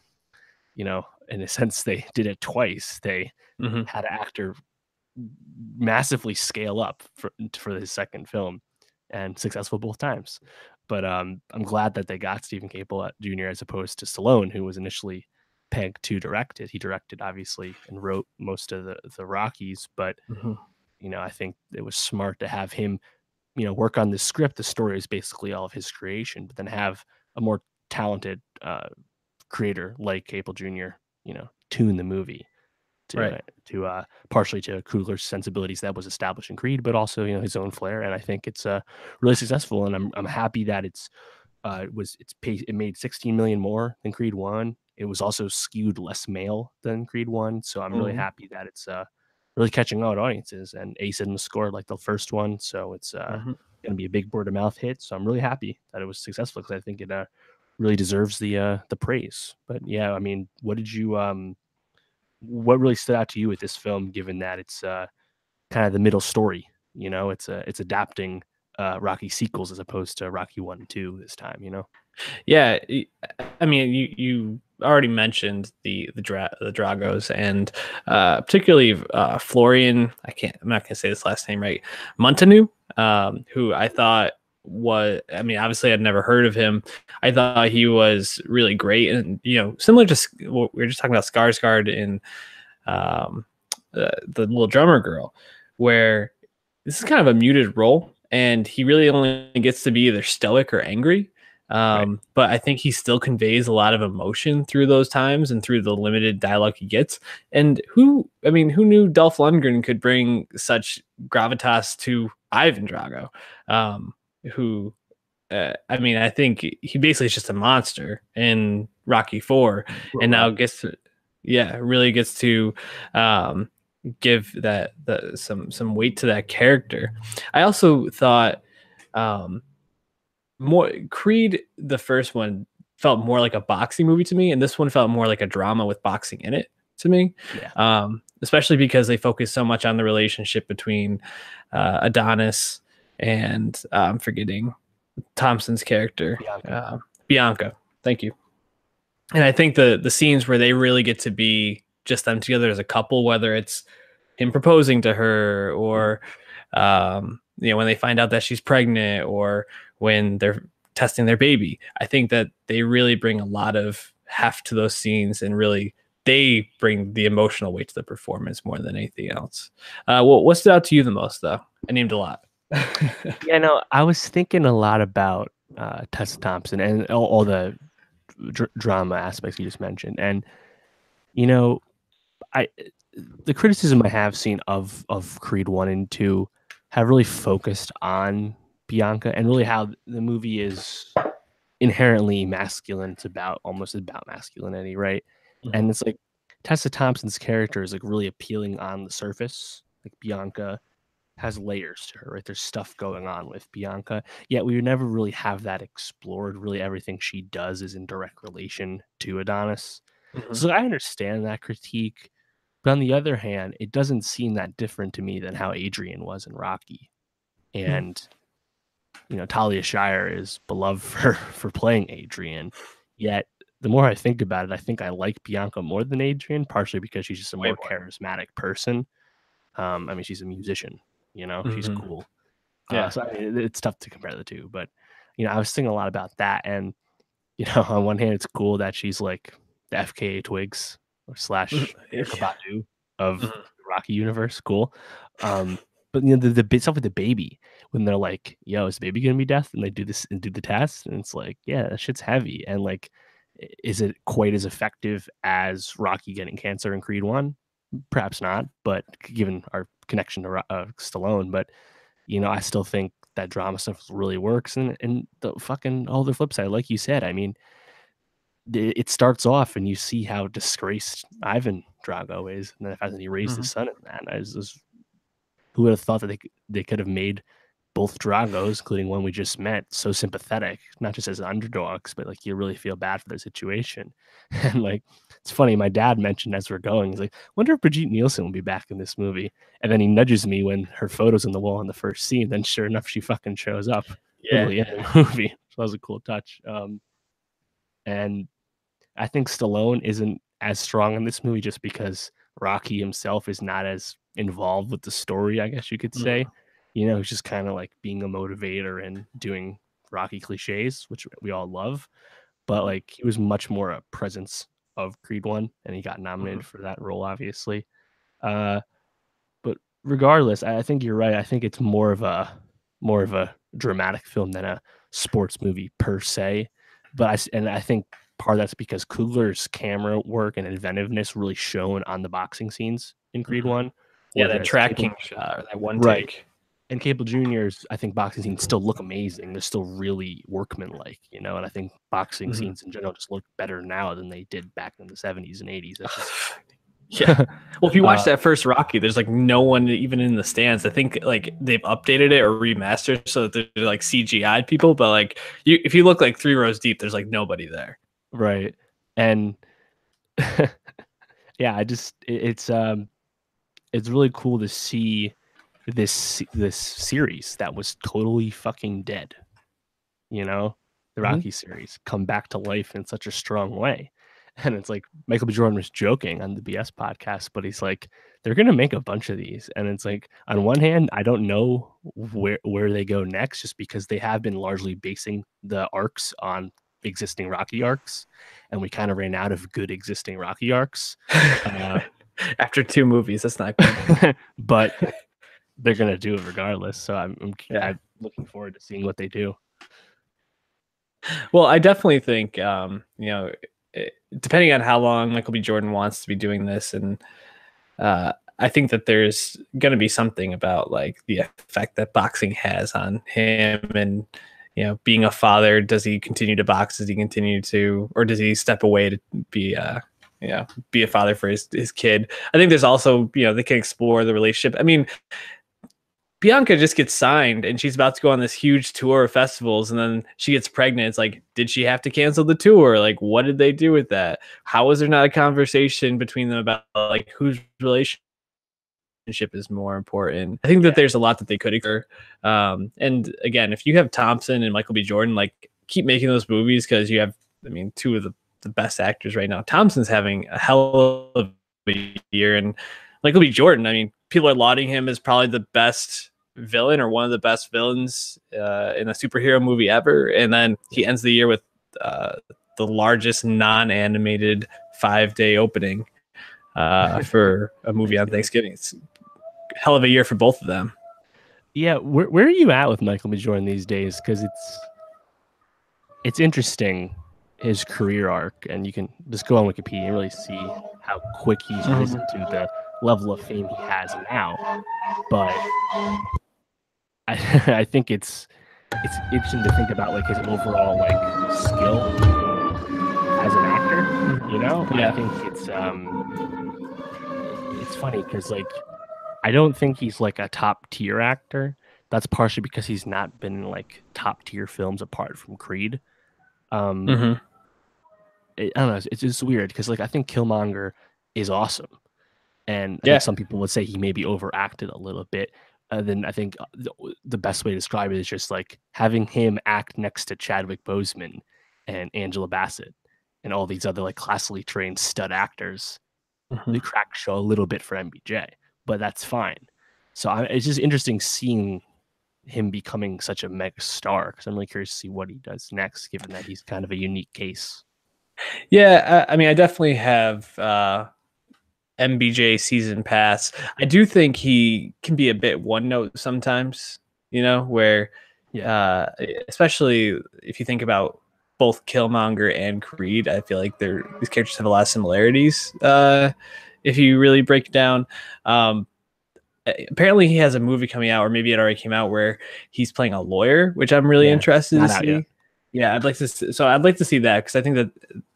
in a sense, they did it twice. They had an actor massively scale up for his second film, and successful both times. But I'm glad that they got Stephen Caple Jr. as opposed to Stallone, who was initially pegged to direct it. He directed, obviously, and wrote most of the Rockies, but I think it was smart to have him, work on the script. The story is basically all of his creation, but then have a more talented creator like Caple Jr., tune the movie to partially to Coogler's sensibilities that was established in Creed, but also his own flair. And I think it's really successful. And I'm happy that it made 16 million more than Creed 1. It was also skewed less male than Creed 1, so I'm really happy that it's really catching out audiences. And Ace didn't score like the first one, so it's going to be a big word of mouth hit. So I'm really happy that it was successful because I think it really deserves the praise. But yeah, I mean, what really stood out to you with this film, given that it's kind of the middle story? It's adapting Rocky sequels as opposed to Rocky 1 and 2 this time. Yeah, I mean, you already mentioned the Dragos, and particularly Florian. I'm not gonna say this last name right. Montanu, who I thought was, I mean, obviously I'd never heard of him. I thought he was really great, and similar to what we were just talking about Skarsgård in um, the little drummer girl, where this is kind of a muted role, and he really only gets to be either stoic or angry. Right. But I think he still conveys a lot of emotion through those times and through the limited dialogue he gets. And I mean, who knew Dolph Lundgren could bring such gravitas to Ivan Drago, who I mean, I think he basically is just a monster in Rocky Four, and now gets to, yeah, really gets to give some weight to that character. I also thought um, more Creed, the first one, felt more like a boxing movie to me, and this one felt more like a drama with boxing in it to me. Yeah. Especially because they focus so much on the relationship between Adonis and I'm forgetting Thompson's character, Bianca. Thank you. And I think the scenes where they really get to be just them together as a couple, whether it's him proposing to her or when they find out that she's pregnant or when they're testing their baby, I think that they really bring a lot of heft to those scenes, and really they bring the emotional weight to the performance more than anything else. What stood out to you the most, though? I named a lot. Yeah, no, I was thinking a lot about Tessa Thompson and all the drama aspects you just mentioned, and I the criticism I have seen of Creed 1 and 2 have really focused on Bianca and really how the movie is inherently masculine. It's almost about masculinity, right? Mm-hmm. And it's like Tessa Thompson's character is like really appealing on the surface. Like Bianca has layers to her, right? There's stuff going on with Bianca. Yet we would never really have that explored. Really, everything she does is in direct relation to Adonis. Mm-hmm. So I understand that critique. But on the other hand, it doesn't seem that different to me than how Adrian was in Rocky. And Talia Shire is beloved for playing Adrian. Yet the more I think about it, I think I like Bianca more than Adrian, partially because she's just a more charismatic person. I mean, she's a musician, she's Mm-hmm. cool. Yeah. So I mean, it's tough to compare the two, but I was thinking a lot about that, and on one hand, it's cool that she's like the FKA Twigs or slash Erykah Badu of Mm-hmm. the Rocky universe. Cool. But the bit stuff with the baby when they're like, "Yo, is the baby gonna be death?" and they do this and do the test, and it's like, yeah, that shit's heavy. And like, is it quite as effective as Rocky getting cancer in Creed 1? Perhaps not, but given our connection to Stallone, but I still think that drama stuff really works. And the fucking all the flip side, like you said, I mean, it starts off and you see how disgraced Ivan Drago is, and then the fact that he raised his son in that. Who would have thought that they could have made both Dragos, including one we just met, so sympathetic, not just as underdogs, but like you really feel bad for their situation. And like, it's funny, my dad mentioned as we're going, he's like, wonder if Brigitte Nielsen will be back in this movie. And then he nudges me when her photo's on the wall in the first scene. Then sure enough, she fucking shows up literally in the movie. So that was a cool touch. And I think Stallone isn't as strong in this movie just because Rocky himself is not as involved with the story, I guess you could say. He's just kind of like being a motivator and doing Rocky cliches, which we all love. But like he was much more a presence of Creed 1, and he got nominated for that role, obviously. But regardless, I think you're right. I think it's more of a dramatic film than a sports movie per se. But I think part of that's because Coogler's camera work and inventiveness really shown on the boxing scenes in Creed 1. Yeah, that tracking shot, or that one right. take. And Cable Jr.'s, I think boxing scenes still look amazing. They're still really workmanlike, and I think boxing scenes in general just look better now than they did back in the 70s and 80s. That's just yeah. Well, if you watch that first Rocky, there's like no one even in the stands. I think like they've updated it or remastered so that they're like CGI'd people, but like if you look like 3 rows deep, there's like nobody there. Right. And yeah, it's really cool to see this series that was totally fucking dead. The Rocky series come back to life in such a strong way. And it's like Michael B. Jordan was joking on the BS podcast, but he's like, they're gonna make a bunch of these. And it's like, on one hand, I don't know where they go next, just because they have been largely basing the arcs on existing Rocky arcs, and we kind of ran out of good existing Rocky arcs. After 2 movies, that's not good. But they're gonna do it regardless. So Yeah. I'm looking forward to seeing what they do. Well, I definitely think, depending on how long Michael B. Jordan wants to be doing this, and I think that there's going to be something about like the effect that boxing has on him, and being a father. Does he continue to box? Does he continue to, or does he step away to be be a father for his kid? I think there's also they can explore the relationship. I mean, Bianca just gets signed and she's about to go on this huge tour of festivals, and then she gets pregnant. It's like, did she have to cancel the tour? Like, what did they do with that? How was there not a conversation between them about like whose relationship is more important? I think that there's a lot that they could occur. And again, if you have Thompson and Michael B. Jordan, like, keep making those movies, because you have, I mean, two of the best actors right now. Thompson's having a hell of a year, and Michael B. Jordan, I mean, people are lauding him as probably the best villain, or one of the best villains in a superhero movie ever. And then he ends the year with the largest non-animated 5-day opening for a movie on Thanksgiving. It's a hell of a year for both of them. Yeah, where are you at with Michael B. Jordan these days? Because it's interesting, his career arc, and you can just go on Wikipedia and really see how quick he's risen to the level of fame he has now. But I think it's interesting to think about like his overall like skill as an actor. Yeah. I think it's funny because like I don't think he's like a top tier actor. That's partially because he's not been in like top tier films apart from Creed. I don't know. It's just weird because like I think Killmonger is awesome, and I think some people would say he maybe overacted a little bit. Then I think the best way to describe it is just like having him act next to Chadwick Boseman and Angela Bassett and all these other like classically trained stud actors. The crack show a little bit for MBJ, but that's fine. So it's just interesting seeing him becoming such a mega star, because I'm really curious to see what he does next, given that he's kind of a unique case. Yeah, I mean, I definitely have MBJ season pass. I do think he can be a bit one note sometimes, where especially if you think about both Killmonger and Creed, I feel like these characters have a lot of similarities if you really break it down. Apparently he has a movie coming out, or maybe it already came out, where he's playing a lawyer, which I'm really interested to see. Yeah, I'd like to see that, because I think that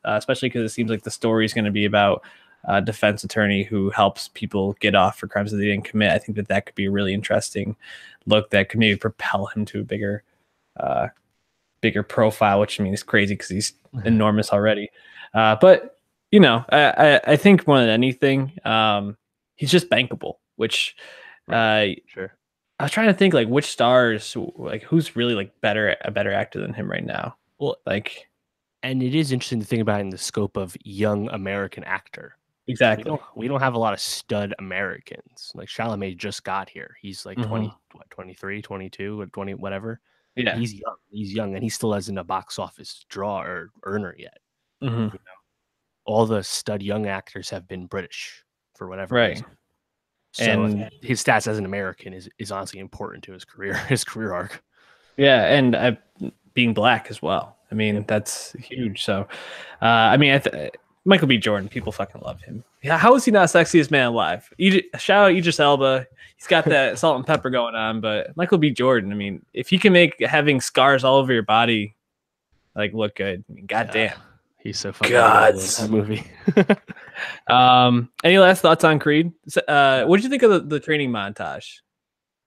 especially because it seems like the story is going to be about a defense attorney who helps people get off for crimes that they didn't commit. I think that could be a really interesting look that could maybe propel him to a bigger profile, which I mean is crazy because he's enormous already. But I think more than anything, he's just bankable, which sure. I was trying to think like which stars, like who's really like a better actor than him right now. Well, like, and it is interesting to think about in the scope of young American actor. Exactly. We don't have a lot of stud Americans. Like Chalamet just got here. He's like 23, 22, or 20, whatever. Yeah. He's young. He's young, and he still hasn't a box office draw or earner yet. All the stud young actors have been British for whatever reason. So and his stats as an American is honestly important to his career arc. Yeah, and being black as well. I mean, that's huge. So, I mean, Michael B. Jordan, people fucking love him. Yeah, how is he not sexiest man alive? Shout out Idris Elba. He's got that salt and pepper going on, but Michael B. Jordan, I mean, if he can make having scars all over your body like look good, I mean, goddamn. He's so fucking good in that movie. Any last thoughts on Creed? What did you think of the training montage?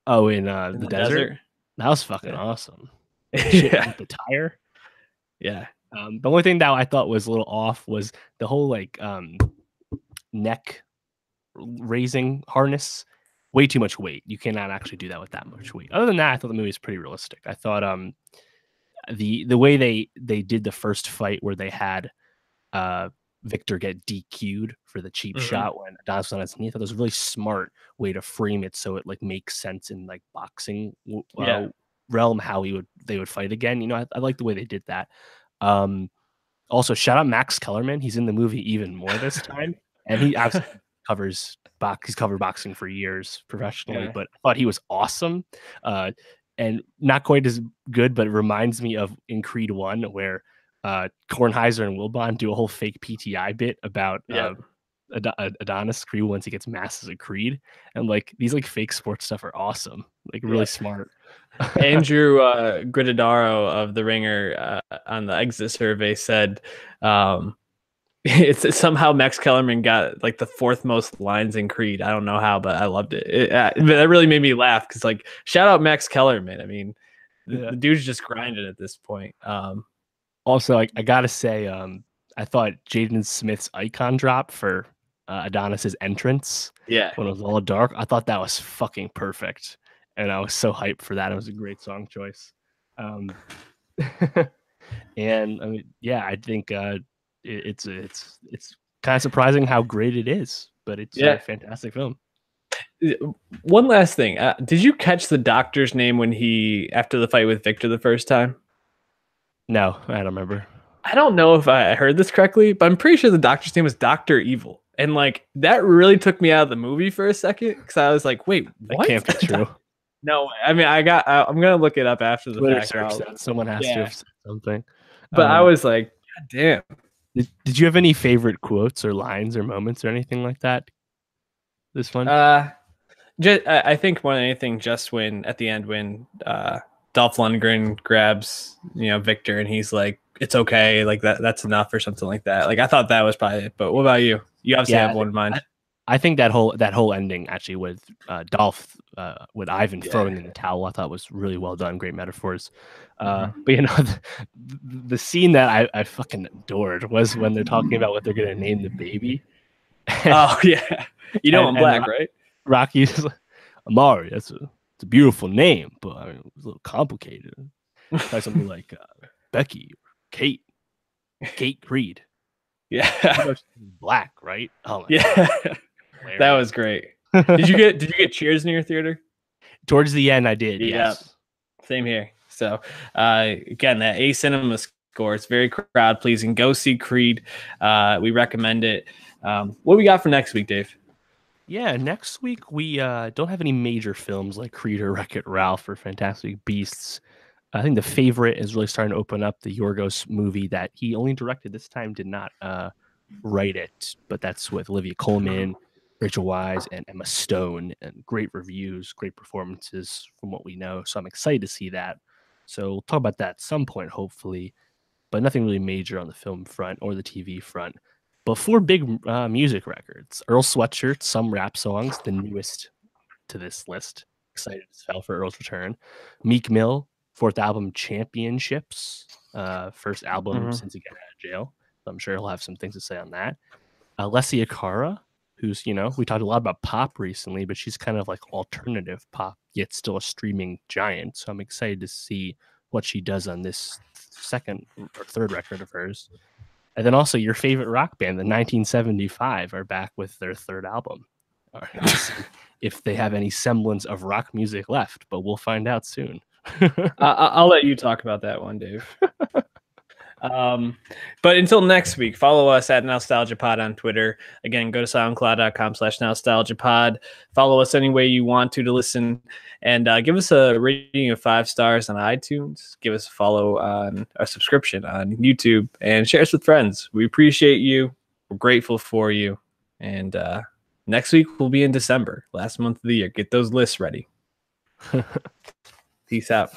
Oh, in the desert? That was fucking awesome. Yeah. The tire. Yeah. The only thing that I thought was a little off was the whole like neck raising harness. Way too much weight. You cannot actually do that with that much weight. Other than that, I thought the movie was pretty realistic. I thought the way they did the first fight, where they had Victor get DQ'd for the cheap Mm-hmm. shot when Adonis was on his knee. I thought it was a really smart way to frame it so it like makes sense in like boxing realm how they would fight again. You know, I like the way they did that. Also, shout out Max Kellerman. He's in the movie even more this time, and he absolutely he's covered boxing for years professionally, but I thought he was awesome. And not quite as good, but it reminds me of in Creed 1 where Kornheiser and Wilbon do a whole fake PTI bit about Adonis Creed once he gets masked as a Creed, and like these like fake sports stuff are awesome, like really smart. Andrew Gridadaro of The Ringer on the exit survey said it's somehow Max Kellerman got like the 4th most lines in Creed. I don't know how, but I loved it. But that really made me laugh because like shout out Max Kellerman. I mean, the dude's just grinding at this point. Also, I gotta say, I thought Jaden Smith's icon drop for Adonis's entrance, when it was all dark, I thought that was fucking perfect, and I was so hyped for that. It was a great song choice. And I mean, yeah, I think it's kind of surprising how great it is, but it's a fantastic film. One last thing, did you catch the doctor's name when he after the fight with Victor the first time? No, I don't remember. I don't know if I heard this correctly, but I'm pretty sure the doctor's name was Dr. Evil. And like that really took me out of the movie for a second because I was like, wait, what? That can't be true. No, I mean, I'm gonna look it up after the Twitter fact. search that. Someone has to have said something. But I was like, God damn. Did you have any favorite quotes or lines or moments or anything like that? This one? I think more than anything, just when at the end when Dolph Lundgren grabs Victor and he's like, it's okay, like that's enough or something like that. Like I thought that was probably it. But what about you? You obviously have one in mind. I think that whole ending actually with Dolph with Ivan throwing in the towel, I thought was really well done. Great metaphors. But the scene that I fucking adored was when they're talking about what they're gonna name the baby. Oh yeah, I'm black, right? Rocky's like, Amari. It's a beautiful name, but I mean, it was a little complicated. Try something like Becky, or Kate Creed. Yeah, black, right? Oh yeah, that was great. Did you get cheers in your theater? Towards the end, I did. Yes, same here. So again, that A Cinema score, it's very crowd pleasing. Go see Creed. We recommend it. What we got for next week, Dave? Yeah, next week we don't have any major films like Creed or Wreck-It Ralph or Fantastic Beasts. I think The Favorite is really starting to open up, the Yorgos movie that he only directed this time, did not write it, but that's with Olivia Colman, Rachel Weisz, and Emma Stone, and great reviews, great performances from what we know. So I'm excited to see that. So we'll talk about that at some point, hopefully, but nothing really major on the film front or the TV front. But 4 big music records: Earl Sweatshirt, Some Rap Songs, the newest to this list. Excited as hell for Earl's return. Meek Mill, 4th album, Championships, first album since he got out of jail. So I'm sure he'll have some things to say on that. Alessia Cara, who's, we talked a lot about pop recently, but she's kind of like alternative pop, yet still a streaming giant. So I'm excited to see what she does on this 2nd or 3rd record of hers. And then also your favorite rock band, the 1975, are back with their 3rd album. If they have any semblance of rock music left, but we'll find out soon. I'll let you talk about that one, Dave. But until next week, follow us at NowstalgiaPod on Twitter. Again, go to soundcloud.com/NowstalgiaPod. Follow us any way you want to listen, and give us a rating of 5 stars on iTunes. Give us a follow on our subscription on YouTube, and share us with friends. We appreciate you. We're grateful for you. And next week we'll be in December, last month of the year. Get those lists ready. Peace out.